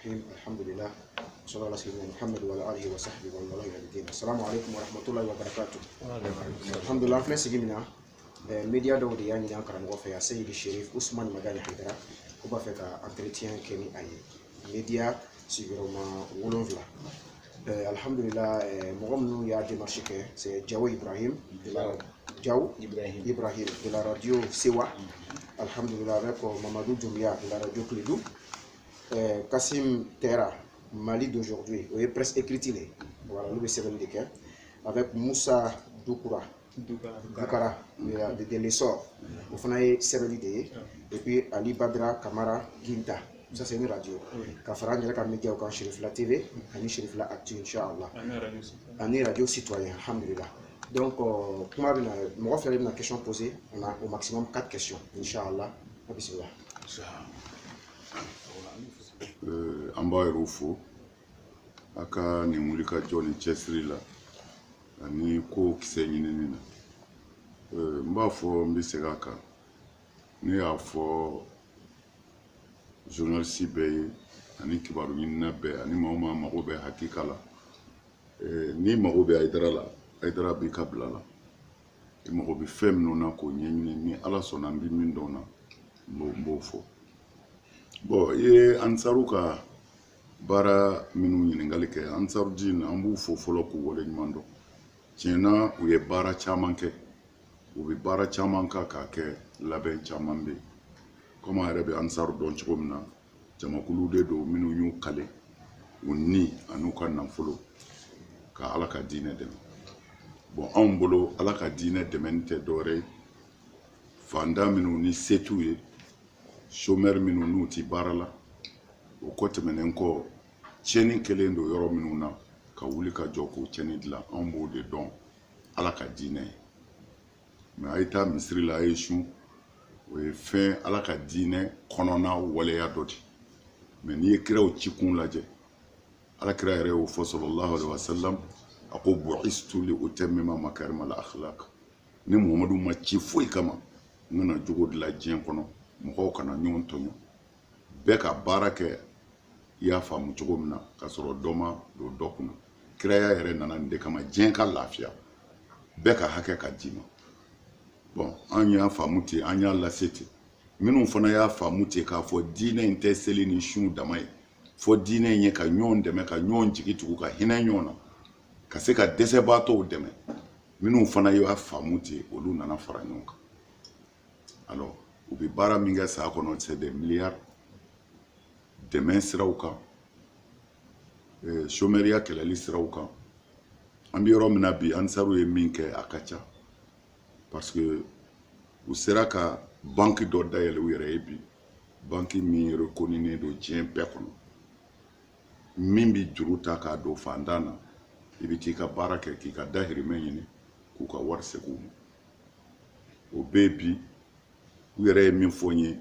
الرحيم الحمد لله صلى الله على سيدنا محمد وعلى اله وصحبه ومن والاه الى الدين. السلام عليكم ورحمه الله وبركاته. الحمد لله فلان سيجينا ميديا دودي يعني نان كرام وفيا سيد الشريف عثمان مغاني حيدرا وبا فيك انتريتيان كيني اي ميديا سيغروما ولونفلا. الحمد لله مغمنو يا ديمارشي كي سي جاو ابراهيم Diaw Ibrahim de la radio Sewa. Alhamdulillah avec Mamadou Djoumia de la radio Clédou. Kassim Terra, Mali d'aujourd'hui, oui, presse écrite. Voilà, le B7 avec Moussa Doukoura de l'essor. Vous faites 7 et puis Ali Badra Kamara Ginta. Ça c'est une radio. Kafara n'y a qu'un média au Chérif la TV, un Chérif la Actu, Inch'Allah. Un radio citoyen, alhamdulillah. Donc, moi, je vais faire une question posée. On a au maximum 4 questions, Inch'Allah. Amba erufo aka ni mulika John Chesley ani ko kisenyi nina mba fo mbisega ka ni afo journaliste be ani kibaru nyina be ani mama mago be hakika la ni mago be aidara bi kabla la mago be fem nona ko nyenyi ni ala sona mbi mindona mbo fo bon ye ansaruka bara minu ɲiningali kɛ ansarudin an b'u fo fɔlɔ k'u wale ɲuman dɔn tiɲɛna u ye baara caman kɛ u bɛ baara caman k'a kɛ labɛn caman bɛ komi an yɛrɛ bɛ ansaru dɔn cogo min na jamakulu de don minnu y'u kale u ni an'u ka nafolo ka ala ka diinɛ dɛmɛ bon anw bolo ala ka diinɛ dɛmɛni tɛ dɔwɛrɛ ye fantan minnu ni se t'u ye chômeur minnu n'u ti baara la o kɔ tɛmɛnen kɔ tiɲɛni kelen don yɔrɔ minnu na ka wuli ka jɔ k'o tiɲɛni dilan anw b'o de dɔn ala ka diinɛ ye mais a ye taa misiri la a ye sun o ye fɛn ala ka diinɛ kɔnɔna waleya dɔ de mais n'i ye kiraw cikun lajɛ ala kira yɛrɛ y'o fɔ sallallahu alaihi wasallam a ko bu'istu li utammima makarima al akhlaq ni muhamadu ma ci foyi kama n kana jogo dilan diɲɛ kɔnɔ mɔgɔw kana ɲɔgɔn tɔɲɔ bɛɛ ka baara kɛ i y'a faamu cogo min na ka sɔrɔ dɔ ma don dɔ kunna kiraya yɛrɛ nana nin de kama diɲɛ ka lafiya bɛɛ ka hakɛ ka d'i ma bon an y'a faamu ten an y'a lase ten minnu fana y'a faamu ten k'a fɔ diinɛ in tɛ seli ni sun dama ye fɔ diinɛ in ye ka ɲɔgɔn dɛmɛ ka ɲɔgɔn jigi tugu ka hinɛ ɲɔgɔn na ka se ka dɛsɛbaatɔw dɛmɛ minnu fana y'a faamu ten olu nana fara ɲɔgɔn kan alors u bɛ baara min kɛ san kɔnɔ c'est des milliards dɛmɛ siraw kan chômeriya kɛlɛli siraw kan an bɛ yɔrɔ min na bi ansaru ye min kɛ a ka ca parce que u sera ka banque dɔ dayɛlɛ u yɛrɛ ye bi banque min reconnue don diɲɛ bɛɛ kɔnɔ min bɛ juru ta k'a don fantan na i bɛ t'i ka baara kɛ k'i ka dahirimɛ ɲini k'u ka wari segin u ma o bɛ bi u yɛrɛ ye min fɔ n ye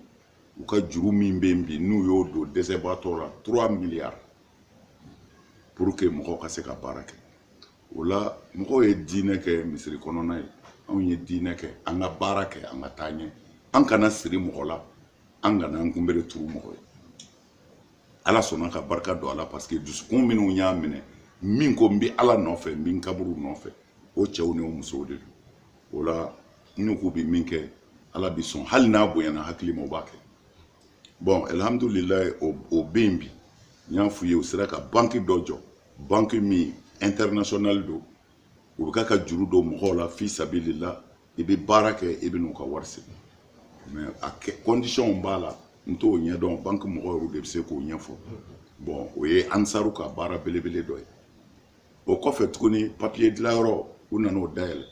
u ka juru min bɛ yen bi n'u y'o don dɛsɛbaatɔ la 3 milliards pour que mɔgɔw ka se ka baara kɛ o la mɔgɔw ye diinɛ kɛ misiri kɔnɔna ye anw ye diinɛ kɛ an ka baara kɛ an ka taa ɲɛ an kana siri mɔgɔ la an kana an kunbere turu mɔgɔ ye ala sɔnna ka barika don a la parce que dusukun minnu y'a minɛ min ko n bɛ ala nɔfɛ n bɛ n kaburu nɔfɛ o cɛw ni o musow de don o la n'u k'u bɛ min kɛ ala bi sɔn hali n'a bonyana hakili ma o b'a kɛ bon alhamdulilayi o bɛ yen bi n y'a f'u ye u sera ka banque dɔ jɔ banque min international don u bɛ ka juru don mɔgɔw la fi sabilillah i bɛ baara kɛ i bɛ n'u ka wari segin mais a kɛ condition b'a la n t'o ɲɛdɔn banque mɔgɔw yɛrɛ de bɛ se k'o ɲɛfɔ bon o ye ansaru ka baara belebele dɔ ye o kɔfɛ tuguni papier dilanyɔrɔ u nana o dayɛlɛ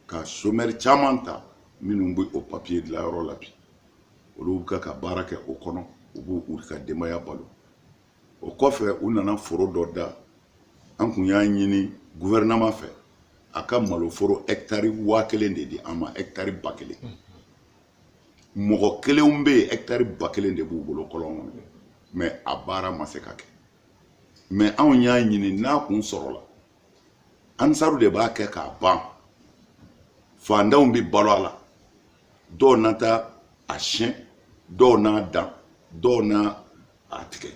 ka chômeur caman ta minnu bɛ o papier dilanyɔrɔ la bi olu bɛ ka baara kɛ o kɔnɔ u b'u ka denbaya balo o kɔfɛ u nana foro dɔ da an kun y'a ɲini gouvernement fɛ a ka maloforo hectare 1000 de di an ma hectare 1000 mɔgɔ kelenw bɛ yen hectare 1000 de b'u bolo kɔlɔn kɔnɔ mais a baara ma se ka kɛ mais anw y'a ɲini n'a kun sɔrɔla ansaru de b'a kɛ k'a ban fantanw bɛ balo a la dɔw na taa a siyɛn dɔw n'a dan dɔw n'a a tigɛ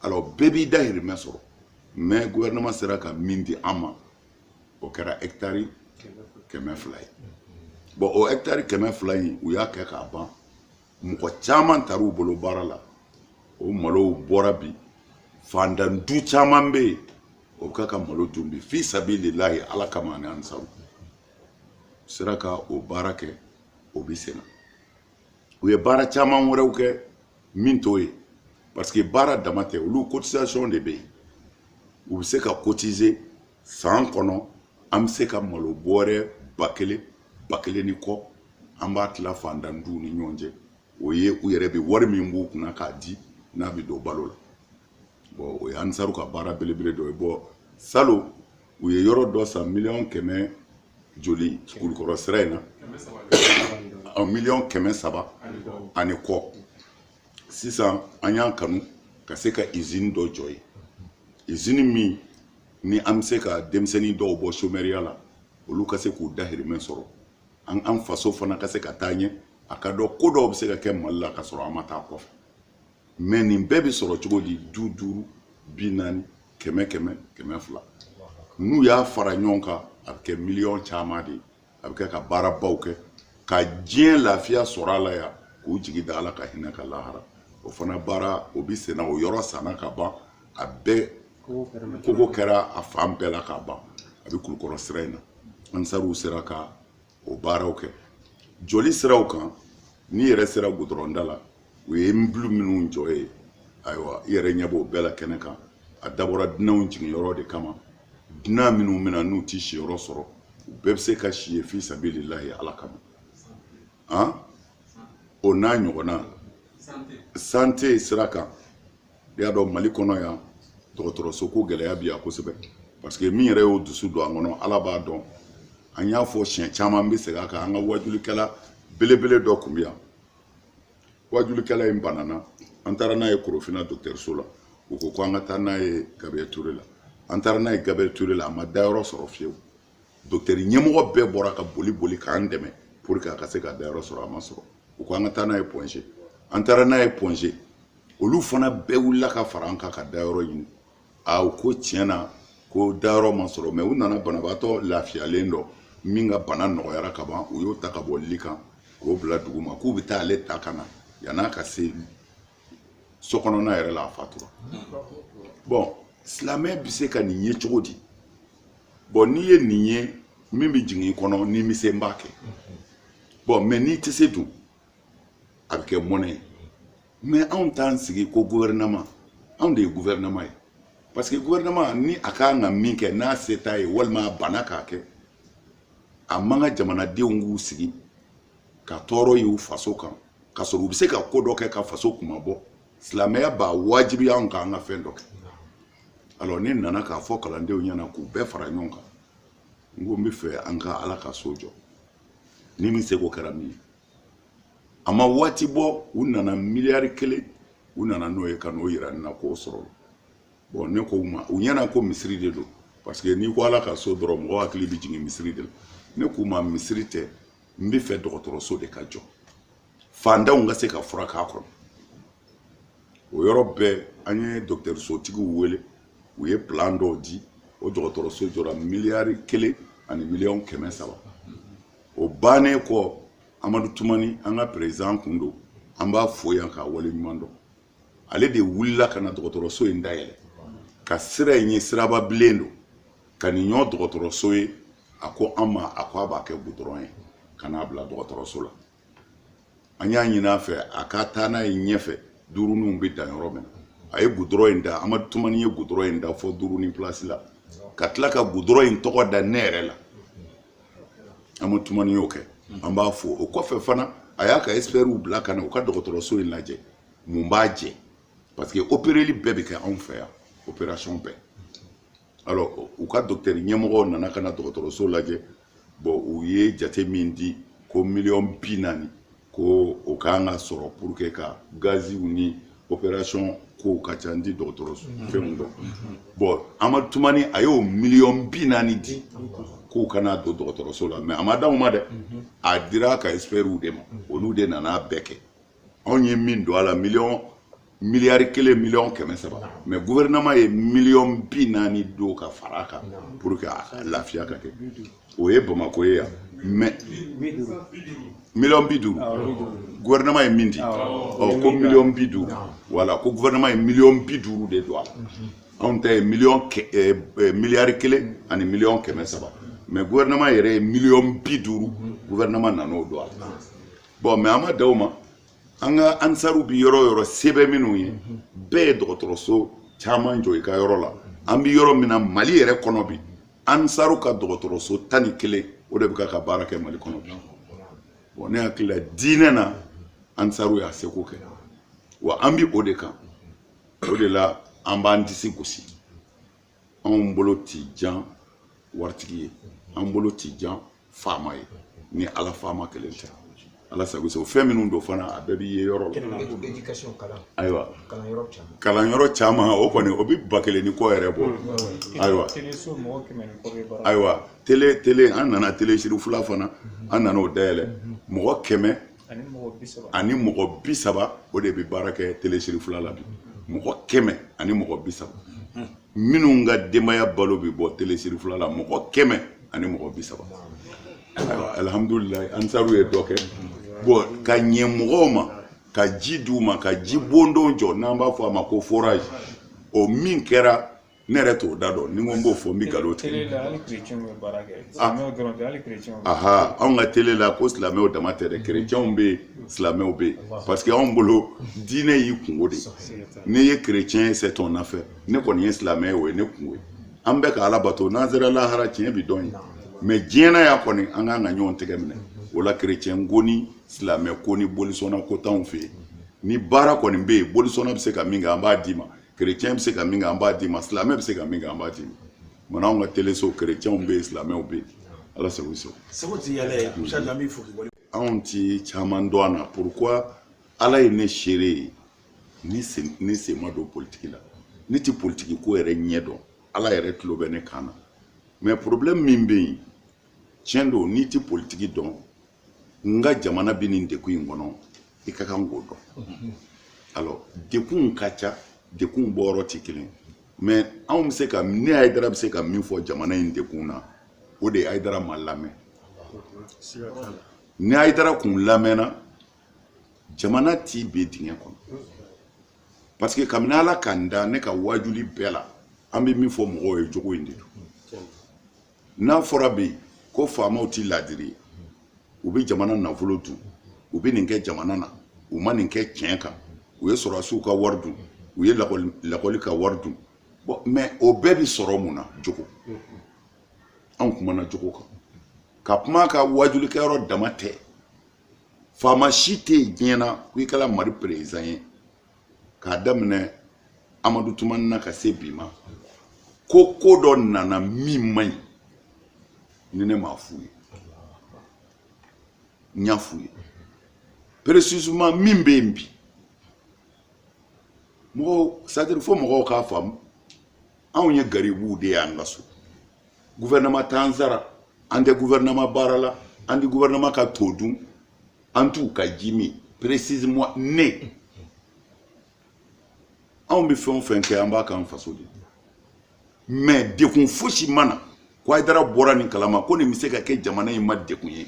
alors bɛɛ b'i dahirimɛ sɔrɔ mais gouvernement sera ka min di an ma o kɛra hectare 200 ye bon o hectare 200 in u y'a kɛ k'a ban mɔgɔ caman tar'u bolo baara la o malow bɔra bi fandan du caman bɛ yen o bɛ ka malo dun bi fi sabilillahi ala kama ani ansaru sera ka o baara kɛ o bi senna u ye baara caman wɛrɛw kɛ min t'o ye parce que baara dama tɛ olu cotisation de bɛ yen u bɛ se ka cotiser san kɔnɔ an bɛ se ka malo bɔrɛ 1000 ni kɔ an b'a tila fandan du ni ɲɔgɔn cɛ o ye u yɛrɛ bɛ wari min b'u kunna k'a di n'a bɛ don balo la bon o ye ansaru ka baara belebele dɔ ye bon salo u ye yɔrɔ dɔ san 100 joli kulukɔrɔ sira in na 300 ani kɔ sisan an y'an kanu ka se ka usine dɔ jɔ ye usine min ni an bɛ se ka denmisɛnnin dɔw bɔ chômeuria la olu ka se k'u dahirimɛ sɔrɔ an faso fana ka se ka taa ɲɛ a ka dɔn ko dɔw bɛ se ka kɛ Mali la ka sɔrɔ an ma taa kɔfɛ mais nin bɛɛ bɛ sɔrɔ cogo di 50, 40, 100, 200 n'u y'a fara ɲɔgɔn kan a bɛ kɛ miliyɔn caman de ye a bɛ kɛ ka baarabaw kɛ ka diɲɛ lafiya sɔrɔ a la yan k'u jigi da ala ka hinɛ ka lahara o fana baara o bɛ senna o yɔrɔ sanna ka ban a bɛɛ kogo kɛra a fan bɛɛ la ka ban a bɛ kulukɔrɔ sira in na ansaruw sera ka o baaraw kɛ joli siraw kan n'i yɛrɛ sera goudron la u ye mbulu minnu jɔ ye ayiwa i yɛrɛ ɲɛ b'o bɛɛ la kɛnɛ kan a dabɔra dunanw jiginyɔrɔ de kama dunan minnu bɛna n'u ti siyɔrɔ sɔrɔ u bɛɛ bɛ se ka si ye fi sabilillahi ala kama o n'a ɲɔgɔnna santé sira kan i y'a dɔn Mali kɔnɔ yan dɔgɔtɔrɔso ko gɛlɛya bi yan kosɛbɛ parce que min yɛrɛ y'o dusu don an kɔnɔ ala b'a dɔn an y'a fɔ siɲɛ caman bɛ segin a kan an ka wajulikɛla belebele dɔ tun bɛ yan wajulikɛla in banana an taara n'a ye Korofina dɔgɔtɔrɔso la u ko an ka taa n'a ye Gabriel Ture la an taara n'a ye Gabriel Ture la a ma dayɔrɔ sɔrɔ fiyewu dɔgɔtɔrɔ ɲɛmɔgɔ bɛɛ bɔra ka boli k'an dɛmɛ pour que a ka se ka dayɔrɔ sɔrɔ a ma sɔrɔ u ko an ka taa n'a ye Ponge an taara n'a ye Ponge olu fana bɛɛ wulila ka fara an kan ka dayɔrɔ ɲini u ko tiɲɛ na ko dayɔrɔ ma sɔrɔ mais u nana banabaatɔ lafiyalen dɔ min ka bana nɔgɔyara ka ban u y'o ta ka bɔ li kan k'o bila dugu ma k'u bɛ taa ale ta ka na yan'a ka se so kɔnɔna yɛrɛ la a fatura bon silamɛ bɛ se ka nin ye cogo di bon n'i ye nin ye min bɛ jigin i kɔnɔ ni misɛn b'a kɛ bon mais n'i tɛ se dun a bɛ kɛ mɔnɛ ye mais anw t'an sigi ko gouvernement anw de ye gouvernement ye parce que gouvernement ni a kan ka min kɛ n'a se t'a ye walima a banna k'a kɛ a man ka jamanadenw k'u sigi ka tɔɔrɔ y'u faso kan ka sɔrɔ u bɛ se ka ko dɔ kɛ ka faso kuma bɔ silamɛya b'a wajibiya anw kan an ka fɛn dɔ kɛ alors ne nana k'a fɔ kalandenw ɲɛna k'u bɛɛ fara ɲɔgɔn kan n ko n bɛ fɛ an ka ala ka so jɔ ni min se ko kɛra min ye a ma waati bɔ u nana miliyari 1 u nana n'o ye ka n'o yira n na k'o sɔrɔ bon ne ko u ma u ɲɛna ko misiri de don parce que n'i ko ala ka so dɔrɔn mɔgɔ hakili bɛ jigin misiri de la ne k'u ma misiri tɛ n bɛ fɛ dɔgɔtɔrɔso de ka jɔ fantanw ka se ka fura k'a kɔnɔ o yɔrɔ bɛɛ an ye dɔgɔtɔrɔsotigiw wele u ye plan dɔw di o dɔgɔtɔrɔso jɔra miliyari 1 ani miliyɔn 300 o bannen kɔ Amadu Tumani an ka président kun don an b'a fo yan k'a wale ɲuman dɔn ale de wulila ka na dɔgɔtɔrɔso in dayɛlɛ ka sira in ye siraba bilen don ka nin ɲɔ dɔgɔtɔrɔso ye a ko an ma a ko a b'a kɛ goudron ye ka n'a bila dɔgɔtɔrɔso la an y'a ɲini a fɛ a ka taa n'a ye ɲɛfɛ duuruninw bɛ dan yɔrɔ min na a ye goudron in da Amadu Tumani ye goudron in da fɔ duurunin place la ka tila ka goudron in tɔgɔ da ne yɛrɛ la Amadu Tumani y'o kɛ an b'a fɔ o kɔfɛ fana a y'a ka experts bila ka na u ka dɔgɔtɔrɔso in lajɛ mun b'a jɛ parce que opéreli bɛɛ bɛ kɛ anw fɛ yan opération bɛɛ alors u ka docteur ɲɛmɔgɔw nana ka na dɔgɔtɔrɔso lajɛ bon u ye jate min di ko miliyɔn 40 ko o kan ka sɔrɔ pour que ka gaziw ni opération ko ka ca di dɔgɔtɔrɔso fɛnw dɔn bon Amadu Tumani a y'o miliyɔn 40 di k'u kana don dɔgɔtɔrɔso la mais a ma d'anw ma dɛ a dira ka experts de ma olu de nana bɛɛ kɛ anw ye min don a la miliyɔn miliyari 1 miliyɔn 300 mais gouvernement ye miliyɔn 40 do ka fara kan pour que lafiya ka kɛ o ye Bamako ye mais miliyɔn 50 gouvernement ye min di ko miliyɔn 50 voilà ko gouvernement ye miliyɔn 50 de do on ta miliyari 1 ani miliyɔn 300 mais gouvernement yɛrɛ ye miliyɔn 50 gouvernement nano do bon mais ama dawma anga ansaru bi yɔrɔ sebe minnu ye bɛɛ dɔgɔtɔrɔso caman jɔ I ka yɔrɔ la an bi yɔrɔ min na Mali yɛrɛ kɔnɔ bi ansaru ka dɔgɔtɔrɔso 11 o de bɛ ka baara kɛ Mali kɔnɔ bi bon ne hakili la diinɛ na ansaru y'a seko kɛ wa an bi o de kan o de la an b'an disi gosi anw bolo ti jan waritigi ye an bolo ti jan faama ye ni ala faama kelen tɛ ala sago so fɛn minnu do fana a bɛɛ bi ye yɔrɔ la éducation kalan ayiwa kalan yɔrɔ caman o kɔni o bi ba kelen ni kɔ yɛrɛ bɔ ayiwa télé an nana télé siri fula fana an nana o dayɛlɛ mɔgɔ 100 ani mɔgɔ 30 o de bi baara kɛ télé siri fula la bi mɔgɔ 100 ani mɔgɔ 30 minnu ka denbaya balo bi bɔ télé siri fula la mɔgɔ 100 ani mɔgɔ 30 ayiwa alhamdulilayi ansaru ye dɔ kɛ bon ka ɲɛ mɔgɔw ma ka ji d'u ma ka ji bondon jɔ n'an b'a fɔ a ma ko forage o min kɛra ne yɛrɛ t'o da dɔn ni ko n b'o fɔ n bi nkalon tigɛ aha anw ka télé la ko silamɛw dama tɛ dɛ kerecɛnw bɛ yen silamɛw bɛ yen parce que anw bolo diinɛ y'i kungo de n'i ye kerecɛn ye c'est ton affaire ne kɔni ye silamɛ ye o ye ne kungo ye an bɛ ka ala bato n'an sera lahara tiɲɛ bi dɔn ye mais diɲɛ na ya kɔni an kan ka ɲɔgɔn tɛgɛ minɛ o la kerecɛn ko ni silamɛ ko ni bolisɔnna ko t'anw fɛ yen ni baara kɔni bɛ yen bolisɔnna bɛ se ka min kɛ an b'a d'i ma kerecɛn bɛ se ka min kɛ an b'a d'i ma silamɛ bɛ se ka min kɛ an b'a d'i ma mana anw ka télé so kerecɛnw bɛ yen silamɛw bɛ yen ala sago so anw ti caman dɔn an na pourquoi ala ye ne seere ye ne sen ma don politiki la ne ti politiki ko yɛrɛ ɲɛ dɔn ala yɛrɛ tulo bɛ ne kan na mais problème min bɛ yen tiɲɛ don n'i ti politiki dɔn n ka jamana bɛ nin dekun in kɔnɔ I ka kan k'o dɔn alors dekun ka ca dekun bɔyɔrɔ ti kelen mais anw bɛ se ka ne Hayidara bɛ se ka min fɔ jamana in dekun na o de ye Hayidara ma lamɛn ni Hayidara kun lamɛnna jamana ti bɛ dingɛ kɔnɔ parce que kabini ala k'an da ne ka wajuli bɛɛ la an bɛ min fɔ mɔgɔw ye jogo in de don n'a fɔra bɛ yen ko faamaw ti ladiri ye u bɛ jamana nafolo dun u bɛ nin kɛ jamana na u ma nin kɛ tiɲɛ kan u ye sɔrɔdasiw ka wari dun u ye lakɔli ka wari dun bon mais o bɛɛ bi sɔrɔ mun na jogo anw kumana jogo kan ka kuma ka wajulikɛyɔrɔ dama tɛ faama si tɛ yen diɲɛ na ko I kɛla Mali président ye k'a daminɛ Amadu Tumani na ka se bi ma ko dɔ nana min man ɲi ni ne m'a f'u ye n y'a f'u ye précisément min bɛ yen bi mɔgɔw c'est-à-dire fo mɔgɔw k'a faamu anw ye garibuw de ye an ka so gouvernement t'an sara an tɛ gouvernement baara la an tɛ gouvernement ka to dun an t'u ka ji min précisément ne anw bɛ fɛn o fɛn kɛ an b'a k'an faso de mais dekun fosi mana ko Hayidara bɔra nin kalama ko nin bɛ se ka kɛ jamana in ma dekun ye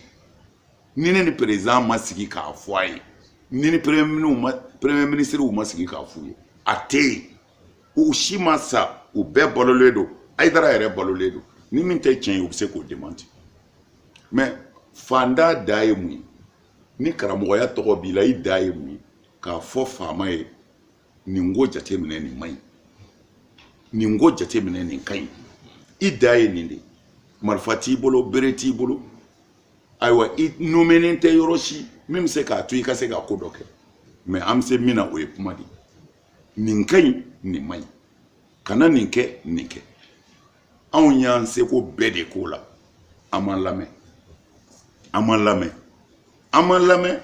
ni ne ni président ma sigi k'a fɔ a ye ni ni premier ministre ma sigi k'a f'u ye a tɛ yen u si ma sa u bɛɛ balolen don Hayidara yɛrɛ balolen don ni min tɛ tiɲɛ ye u bɛ se k'o démentir mais fanda da ye mun ye ni karamɔgɔya tɔgɔ b'i la I da ye mun ye k'a fɔ faama ye nin ko jateminɛ nin man ɲi nin ko jateminɛ nin ka ɲi I da ye nin de marifa t'i bolo bere t'i bolo ayiwa I nomenen tɛ yɔrɔ si min bɛ se k'a to I ka se ka ko dɔ kɛ mais an bɛ se min na o ye kuma de nin ka ɲi nin man ɲi kana nin kɛ nin kɛ anw y'an seko bɛɛ de k'o la an ma lamɛn an ma lamɛn an ma lamɛn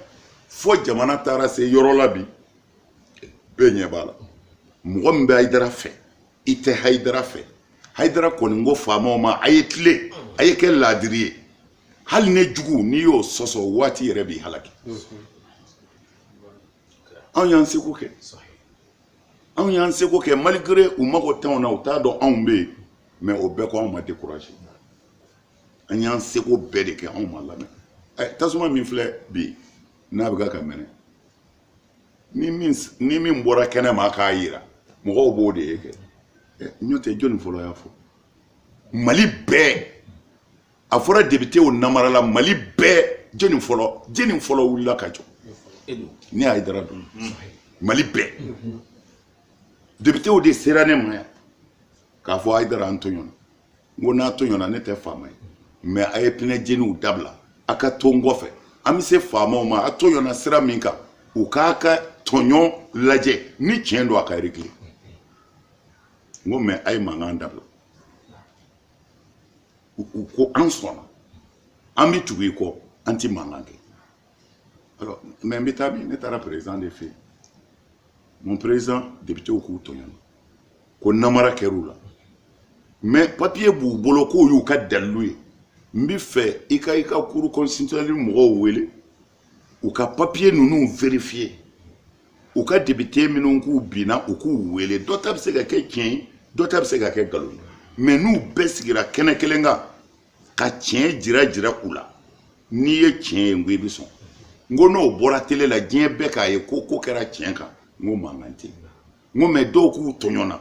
fo jamana taara se yɔrɔ la bi bɛɛ ɲɛ b'a la mɔgɔ min bɛ Hayidara fɛ I tɛ Hayidara fɛ Hayidara kɔni ko faamaw ma a ye tile a ye kɛ laadiri ye hali ne jugu n'i y'o sɔsɔ waati yɛrɛ b'i halaki anw y'an seko kɛ anw y'an seko kɛ malgré u mago tɛnw na u t'a dɔn anw bɛ yen mais o bɛɛ ko anw ma découragé an y'an seko bɛɛ de kɛ anw ma lamɛn tasuma min filɛ bi n'a bɛ ka mɛnɛ ni min bɔra kɛnɛ ma k'a yira mɔgɔw b'o de ye kɛ n'o tɛ jɔnni fɔlɔ y'a fɔ Mali bɛɛ a fɔra député o namarala Mali bɛɛ jɔnni fɔlɔ wulila ka jɔ ni Hayidara don Mali bɛɛ député o de sera ne ma yan k'a fɔ Hayidara an to ɲɔgɔn n ko n'a to ɲɔgɔn ne tɛ faama ye mais a ye pinɛ jeniw dabila a ka to n kɔfɛ an bɛ se faamaw ma a to ɲɔgɔn sira min kan u k'a ka tɔɲɔn lajɛ ni tiɲɛ don a ka réglé n ko mais a ye mankan dabila u ko an sɔnna an bɛ tugu i kɔ an tɛ mankan kɛ alors mais n bɛ taa bi ne taara président de fɛ yen mon président député k'u tɔɲɔn ko namara kɛr'u la mais papier b'u bolo k'o y'u ka dalilu ye n bɛ fɛ i ka cour constitutionnelle mɔgɔw wele u ka papier ninnu vérifier u ka député minnu k'u binna u k'u wele dɔ ta bɛ se ka kɛ tiɲɛ ye dɔ ta bɛ se ka kɛ nkalon ye mais n'u bɛɛ sigira kɛnɛ kelen kan ka tiɲɛ jira u la n'i ye tiɲɛ ye n ko i bɛ sɔn n ko n'o bɔra télé la diɲɛ bɛɛ k'a ye ko kɛra tiɲɛ kan n ko mankan tɛ n ko mais dɔw k'u tɔɲɔnna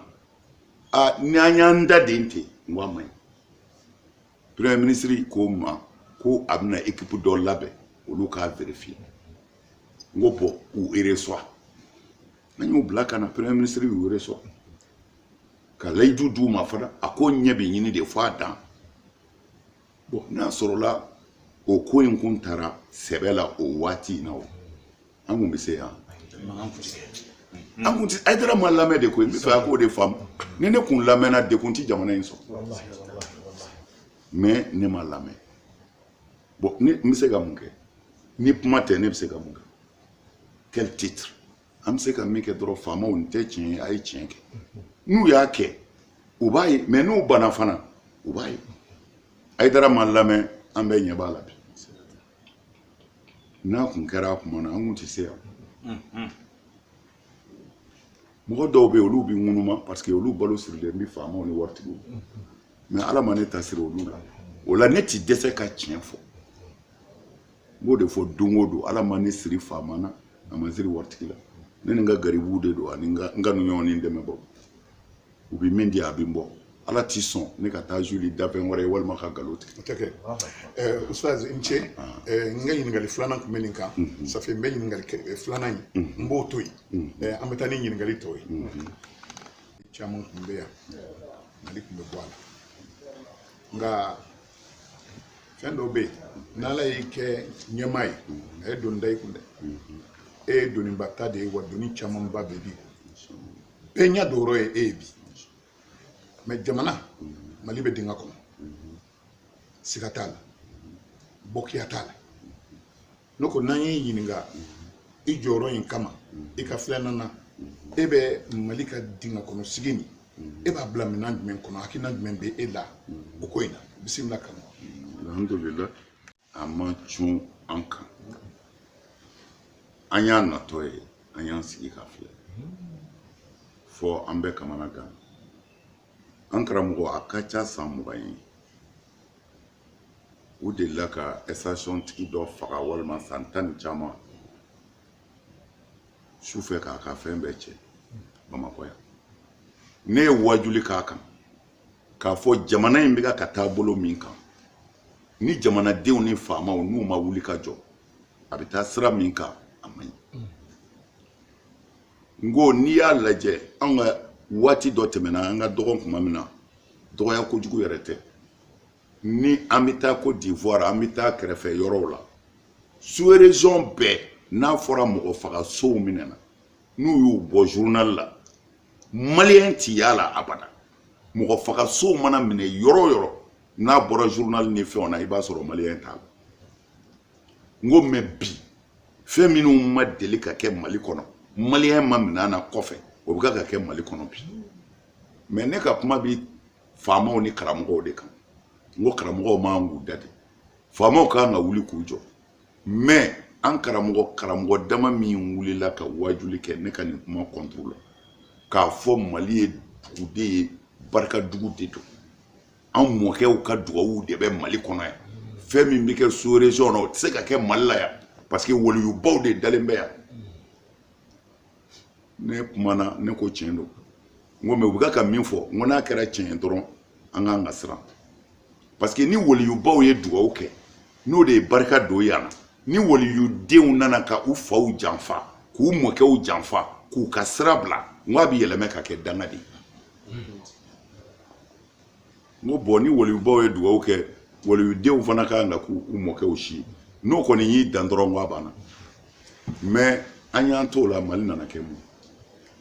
ni an y'an da den ten n ko a man ɲi premier ministre ko n ma ko a bɛna équipe dɔ labɛn olu k'a vérifier n ko bon u reçoit n'an y'u bila ka na premier ministre y'u reçoit ka layidu d'u ma fana a ko ɲɛ bɛ ɲini de fɔ a dan bon n'a sɔrɔla o ko in kun taara sɛbɛ la o waati in na o an kun bɛ se yan an kun tɛ Hayidara ma lamɛn de koyi n bɛ fɛ a k'o de faamu ni ne kun lamɛnna dekun tɛ jamana in sɔrɔ mais ne ma lamɛn bon n bɛ se ka mun kɛ ni kuma tɛ ne bɛ se ka mun kɛ quel titre an bɛ se ka min kɛ dɔrɔn faamaw nin tɛ tiɲɛ ye a ye tiɲɛ kɛ n'u y'a kɛ u b'a ye mais n'u banna fana u b'a ye Hayidara ma lamɛn an bɛɛ ɲɛ b'a la bi n'a kun kɛra a kuma na an kun tɛ se yan mɔgɔ dɔw bɛ yen olu bɛ ŋunuma parce que olu balo sirilen bɛ faamaw ni waritigiw mais ala ma ne ta siri olu la o la ne ti dɛsɛ ka tiɲɛ fɔ n b'o de fɔ don o don ala ma ne siri faama na a ma siri waritigi la ne ni n ka garibuw de don ani n ka ɲɔgɔn ni dɛmɛbagaw u bɛ min di a bɛ n bɔ ala t'i sɔn ne ka taa juli dafɛn wɛrɛ ye walima ka nkalon tigɛ. o tɛ kɛ ustaz n cɛ n ka ɲininkali filanan tun bɛ nin kan safe n bɛ ɲininkali filanan in n b'o to yen an bɛ taa ni ɲininkali tɔw ye caman tun bɛ yan mali tun bɛ bɔ a la nka fɛn dɔw bɛ yen n'ala y'i kɛ ɲɛmaa ye a ye doni da i kun dɛ e ye doniba ta de ye wa doni camanba bɛ bi bɛɛ ɲɛ dɔrɔ ye e ye bi mais jamana mali bɛ dingɛ kɔnɔ siga t'a la bɔkiya t'a la ne ko n'an y'i ɲininka i jɔyɔrɔ in kama i ka filanan na e bɛ mali ka dingɛ kɔnɔ sigi nin e b'a bila minɛn jumɛn kɔnɔ hakilina jumɛn bɛ e la o ko in na bisimila kama. alhamdulillah a ma cun an kan an y'a natɔ ye an y'an sigi ka filɛ fɔ an bɛɛ kamana gan an karamɔgɔ a ka ca san 20 ye u delila ka station tigi dɔ faga walima san 10 ni caman su fɛ k'a ka fɛn bɛɛ cɛ bamakɔ yan ne ye wajuli k'a kan k'a fɔ jamana in bɛ ka taa bolo min kan ni jamanadenw ni faamaw n'u ma wuli ka jɔ a bɛ taa sira min kan a man ɲi n ko n'i y'a lajɛ an ka waati dɔ tɛmɛna an ka dɔgɔn tuma min na dɔgɔya kojugu yɛrɛ tɛ ni an bɛ taa Côte d'Ivoire an bɛ taa kɛrɛfɛ yɔrɔw la sous-région bɛɛ n'a fɔra mɔgɔ faga sow minɛna n'u y'u bɔ journal la maliyɛn t'i y'a la abada mɔgɔ faga sow mana minɛ yɔrɔ o yɔrɔ n'a bɔra journal ni fɛnw na i b'a sɔrɔ maliyɛn t'a la n ko mais bi fɛn minnu ma deli ka kɛ Mali kɔnɔ maliyɛn ma minɛ na kɔfɛ o bɛ ka kɛ Mali kɔnɔ bi mais ne ka kuma bi faamaw ni karamɔgɔw de kan n ko karamɔgɔw man k'u da de faamaw kan ka wuli k'u jɔ mais an karamɔgɔ dama min wulila ka wajuli kɛ ne ka nin kuma contre la k'a fɔ Mali ye dugude ye barika dugu de don an mɔkɛw ka dugawu de bɛ Mali kɔnɔ yan fɛn min bɛ kɛ sous région na o tɛ se ka kɛ Mali la yan parce que waliyubaw de dalen bɛ yan ne kumana ne ko tiɲɛ don n ko mais u bɛ ka min fɔ n ko n'a kɛra tiɲɛ dɔrɔn an k'an ka siran parce que ni waliyubaw ye dugawu kɛ n'o de ye barika don yan na ni waliyudenw nana ka u faw janfa k'u mɔkɛw janfa k'u ka sira bila n ko a bɛ yɛlɛmɛ ka kɛ danga de n ko bɔn ni waliyubaw ye dugawu kɛ waliyudenw fana ka kan ka k'u mɔkɛw si n'o kɔni y'i dan dɔrɔn n ko a banna mais an y'an t'o la Mali nana kɛ mun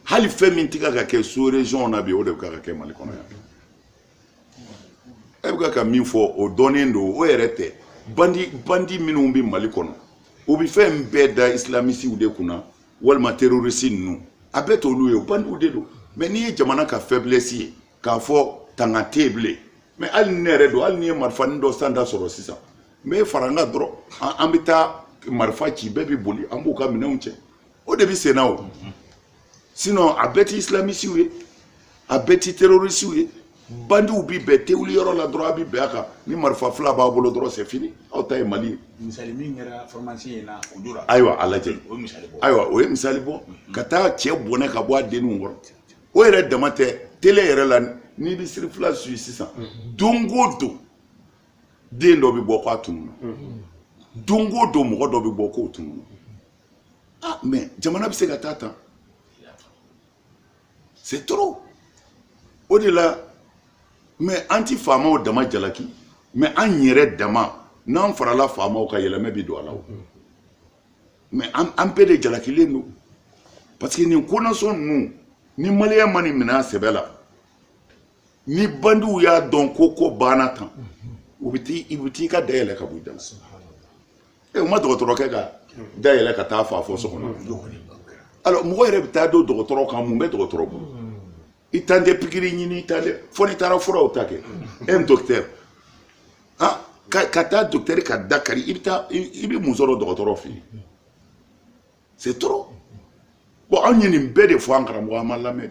hali fɛn min tɛ ka kɛ sous région na bi o de bɛ ka kɛ Mali kɔnɔ yan e bɛ ka min fɔ o dɔnnen don o yɛrɛ tɛ bandi minnu bɛ Mali kɔnɔ o bɛ fɛn bɛɛ da islamisiw de kunna walima terroriste ninnu a bɛɛ t'olu ye o bandiw de don mais n'i ye jamana ka faiblesse ye k'a fɔ tanga tɛ bilen mais hali ni ne yɛrɛ don hali ni ye marifanin dɔ sanda sɔrɔ sisan n bɛ fara n ka dɔrɔn an bɛ taa marifa ci bɛɛ bɛ boli an b'u ka minɛnw cɛ o de bɛ sen na o sinon a bɛɛ tɛ islamisiw ye a bɛɛ tɛ terroriste ye bandiw bi bɛɛ tɛ wuli yɔrɔ la dɔrɔn a bɛ bɛn a kan ni marifa fila b'a bolo dɔrɔn c'est fini aw ta ye Mali ye. misali min kɛra formation in na o dora. ayiwa a lajɛ ayiwa o ye misali bɔ ka taa cɛ bɔnɛ ka bɔ a denninw kɔrɔ o yɛrɛ dama tɛ télé yɛrɛ la n'i bɛ sirifila suit sisan don o don den dɔ bɛ bɔ k'a tununa don o don mɔgɔ dɔ bɛ bɔ k'o tununa ah mais jamana bɛ se ka taa tan c'est trop o de la mais an ti faamaw dama jalaki mais an yɛrɛ dama n'an farala faamaw ka yɛlɛmɛ bi don a la o mais an bɛɛ de jalakilen don parce que nin konasɔn ninnu ni maliyɛn ma nin minɛ a sɛbɛ la ni bandiw y'a dɔn ko banna tan u bɛ t'i ka dayɛlɛ ka bɔ i da la u ma dɔgɔtɔrɔkɛ ka dayɛlɛ ka taa fa fɔ so kɔnɔ alors mɔgɔ yɛrɛ bɛ taa don dɔgɔtɔrɔ kan mun bɛ dɔgɔtɔrɔ bolo i t'an tɛ pikiri ɲini i t'an tɛ fo n'i taara furaw ta kɛ un docteur ah ka taa docteur ka da kari i bɛ mun sɔrɔ dɔgɔtɔrɔ fɛ yen c'est trop bon anw ye nin bɛɛ de fɔ an karamɔgɔ an ma lamɛn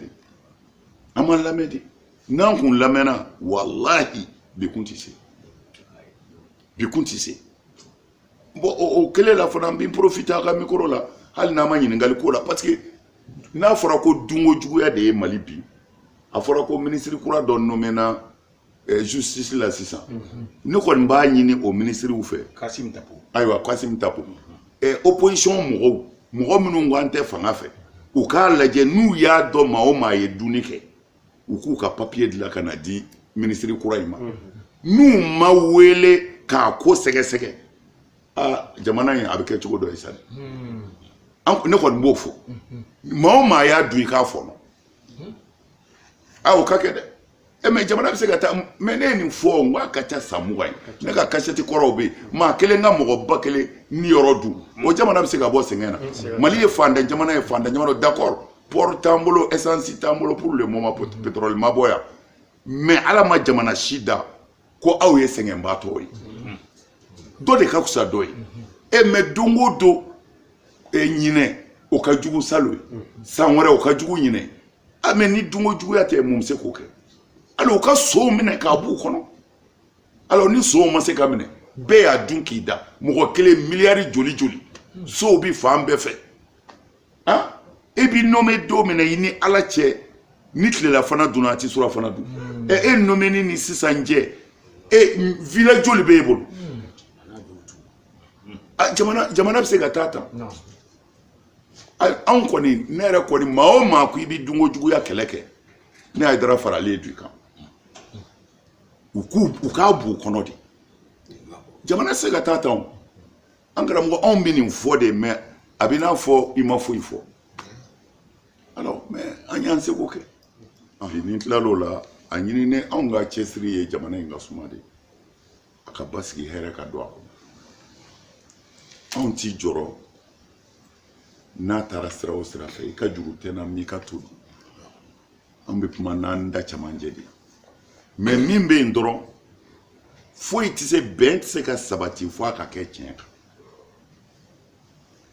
de n'an kun lamɛnna walahi bi kun tɛ se bon o kɛlen la fana n bɛ profiter a ka micro la hali n'a ma ɲininkali ko la parce que n'a fɔra ko dunko juguya de ye Mali bi a fɔra ko ministre kura dɔ nommé na justice la sisan ne kɔni b'a ɲini o ministrew fɛ Kassim Tapo ayiwa Kassim Tapo opposition mɔgɔ minnu ko an tɛ fanga fɛ u k'a lajɛ n'u y'a dɔn maa o maa ye dunni kɛ u k'u ka papier dilan ka na di ministre kura in ma n'u ma wele k'a ko sɛgɛsɛgɛ jamana in a bɛ kɛ cogo dɔ ye sa ne kɔni b'o fɔ maa o maa y'a dun i k'a fɔnɔ o ka kɛ dɛ mais jamana bɛ se ka taa mais ne ye nin fɔ n ko a ka ca san 20 ye ne ka kasɛti kɔrɔw bɛ yen maa kelen ka mɔgɔ ba kelen ni yɔrɔ dun o jamana bɛ se ka bɔ sɛgɛn na Mali ye fantan jamana ye fantan jamana d'accord port t'an bolo essence t'an bolo pour le moment pétrole ma bɔ yan mais ala ma jamana si da ko aw ye sɛgɛnbaatɔw ye dɔ de ka fisa dɔ ye mais don o don ɲinɛ o ka jugu salo ye san wɛrɛ o ka jugu ɲinɛ mais ni dunko juguya tɛ mun bɛ se k'o kɛ alors u ka sow minɛ k'a b'u kɔnɔ alors ni sow ma se ka minɛ bɛɛ y'a dun k'i da mɔgɔ kelen miliyari joli sow bi fan bɛɛ fɛ e b'i nommé don min na i ni ala cɛ ni tilela fana dunna a tɛ sɔrɔ fana dun e nommé ni sisan cɛ village joli b'e bolo jamana bɛ se ka taa tan anw kɔni ne yɛrɛ kɔni maa o maa ko i bɛ dunko juguya kɛlɛ kɛ ne y'a dara faralen du kan u k'a b'u kɔnɔ de jamana se ka taa tan an karamɔgɔ anw bɛ nin fɔ de mais a bɛ n'a fɔ i ma foyi fɔ alors mais an y'an seko kɛ ni tilal'o la a ɲini ne anw ka cɛsiri ye jamana in ka suma de a ka basigi hɛrɛ ka don a kɔnɔ anw t'i jɔrɔ n'a taara sira o sira fɛ i ka juru tɛ na m'i ka to dun an bɛ kuma n'an da cɛmancɛ de mais min bɛ yen dɔrɔn foyi tɛ se bɛn tɛ se ka sabati fo a ka kɛ tiɲɛ kan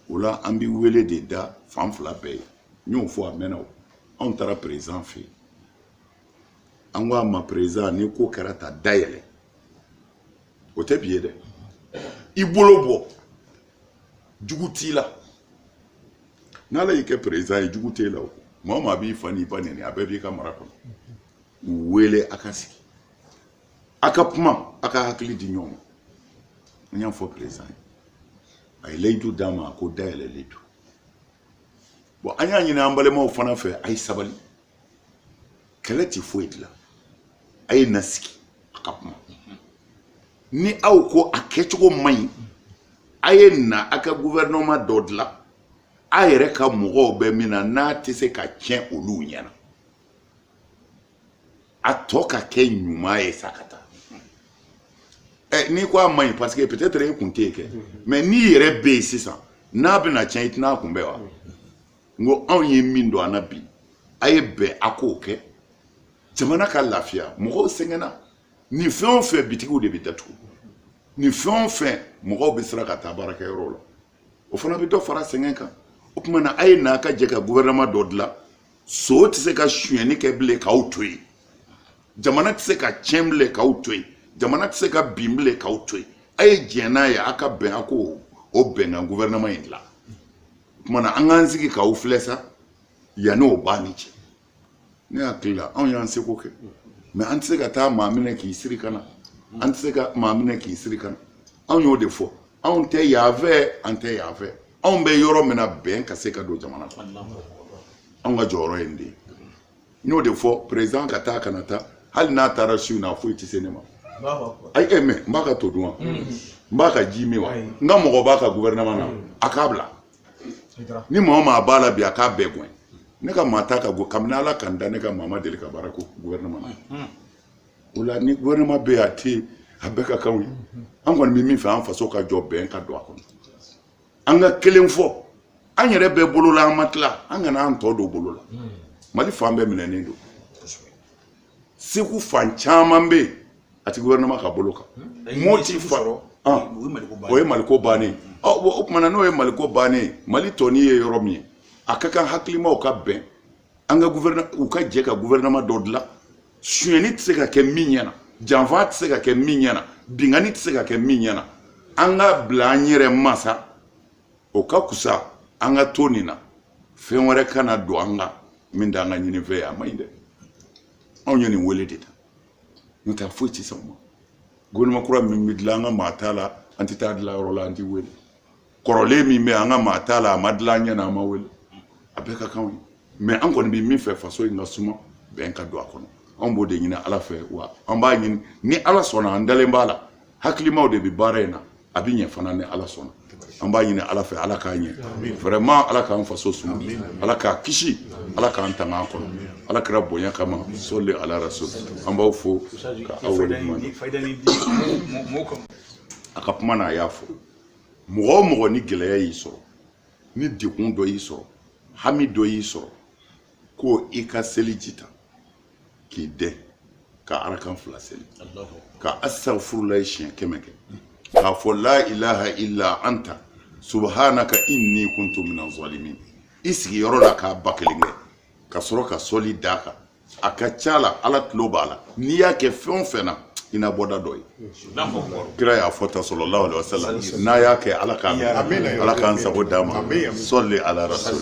o la an bɛ wele de da fan fila bɛɛ ye n y'o fɔ a mɛnna o on taara président fɛ yen an ko a ma président ni ko kɛra ta dayɛlɛ o tɛ bi ye dɛ i bolo bɔ jugu t'i la n'ala y'i kɛ président ye jugu t'e la o maa o maa b'i fa n'i ba nɛni a bɛɛ b'i ka mara kɔnɔ u wele a ka sigi a ka kuma a ka hakili di ɲɔgɔn ma an y'a fɔ président ye a ye layidu d'a ma ko dayɛlɛlen don bon an y'a ɲini an balimaw fana fɛ a ye sabali kɛlɛ tɛ foyi dilan a ye na sigi a ka kuma ni aw ko a kɛcogo man ɲi a ye na a ka gouvernement dɔ dilan a yɛrɛ ka mɔgɔw bɛ min na n'a tɛ se ka tiɲɛ olu ɲɛna a tɔ ka kɛ ɲuman ye sa ka taa n'i ko a man ɲi parce que peut-être e kun tɛ kɛ mais n'i yɛrɛ bɛ yen sisan n'a bɛna tiɲɛ i tɛna a kunbɛn wa n ko anw ye min don an na bi a ye bɛn a k'o kɛ jamana ka lafiya mɔgɔw sɛgɛnna ni fɛn o fɛn bitigiw de bɛ datugu ni fɛn o fɛn mɔgɔw bɛ siran ka taa baarakɛyɔrɔw la o fana bɛ dɔ fara sɛgɛn kan o tuma na a ye n'a ka jɛ ka gouvernement dɔ dilan so tɛ se ka sonyɛni kɛ bilen k'aw to yen jamana tɛ se ka tiɲɛ bilen k'aw to yen jamana tɛ se ka bin bilen k'aw to yen a ye diɲɛ n'a ye a ka bɛn a ko o bɛnkan gouvernement in dilan o tuma na an k'an sigi k'aw filɛ sa yanni o b'a ni cɛ ne hakili la anw y'an seko kɛ mais an tɛ se ka taa maa minɛ k'i siri ka na an tɛ se ka maa minɛ k'i siri ka na anw y'o de fɔ anw tɛ yaafɛ an tɛ yaafɛ anw bɛ yɔrɔ min na bɛn ka se ka don jamana kɔnɔ anw ka jɔyɔrɔ ye nin de ye n y'o de fɔ président ka taa kana taa hali n'a taara su na foyi tɛ se ne ma ayi mɛ n b'a ka to dun wa n b'a ka ji min wa n ka mɔgɔ b'a ka gouvernement na a k'a bila ni maa o maa b'a la bi a k'a bɛɛ gɛn ne ka maa t'a ka kabini ala ka n da ne ka maa ma deli ka baara ko gouvernement na o la ni gouvernement bɛ yen a tɛ yen a bɛɛ ka kanw ye an kɔni bɛ min fɛ an faso ka jɔ bɛn ka don a kɔnɔ an ka kelen fɔ an yɛrɛ bɛɛ bolo la an ma tila an kana an tɔ don bolo la mali fan bɛɛ minɛnen don segu fan caman bɛ yen a ti gouvernement ka bolo kan moti fa o ye maliko bannen o tuma n'o ye maliko bannen mali tɔni ye yɔrɔ min ye a ka kan hakilimaw ka bɛn an ka u ka jɛ ka gouvernement dɔ dilan sonyɛni tɛ se ka kɛ min ɲɛna janfa tɛ se ka kɛ min ɲɛna bingani tɛ se ka kɛ min ɲɛna an ka bila an yɛrɛ masa o ka kusa an ka to nin na fɛn wɛrɛ kana don an ka min t'an ka ɲini fɛ ye a ma ɲi dɛ anw ye nin wele de ta n'o tɛ foyi tɛ sɔn ma gouvernement kura min bɛ dilan an ka maa t'a la an tɛ taa dilan yɔrɔ la an tɛ wele kɔrɔlen min bɛ an ka maa t'a la a ma dilan an ɲɛna an ma wele a bɛɛ ka kanw ye mais an kɔni bɛ min fɛ faso in ka suma bɛn ka don a kɔnɔ an b'o de ɲini ala fɛ wa an b'a ɲini ni ala sɔnna an dalen b'a la hakilimaw de bɛ baara in na a bɛ ɲɛ fana ni ala sɔnna an b'a ɲini ala fɛ ala k'a ɲɛ vraiment ala k'an faso suma ala k'a kisi ala k'an tanga an kɔnɔ ala kɛra bonya kama sɔli ala rasul an b'aw fo ka aw wele a ka kuma na a y'a fɔ mɔgɔ o mɔgɔ ni gɛlɛya y'i sɔrɔ ni dekun dɔ y'i sɔrɔ hami dɔ y'i sɔrɔ ko i ka seli jita k'i dɛn ka arakan 2 seli ka astaghfirullah siɲɛ 100 kɛ k'a fɔ la ilaha illa anta subhanaka inni kuntu minaz zalimin i sigi yɔrɔ la k'a ba kelen kɛ ka sɔrɔ ka sɔli d'a kan a ka ca la ala tulo b'a la n'i y'a kɛ fɛn o fɛn na i na bɔda dɔ ye kira y'a fɔ ta sallallahu alaihi wasallam n'a y'a kɛ ala k'an sago d'a ma sɔli ala rasul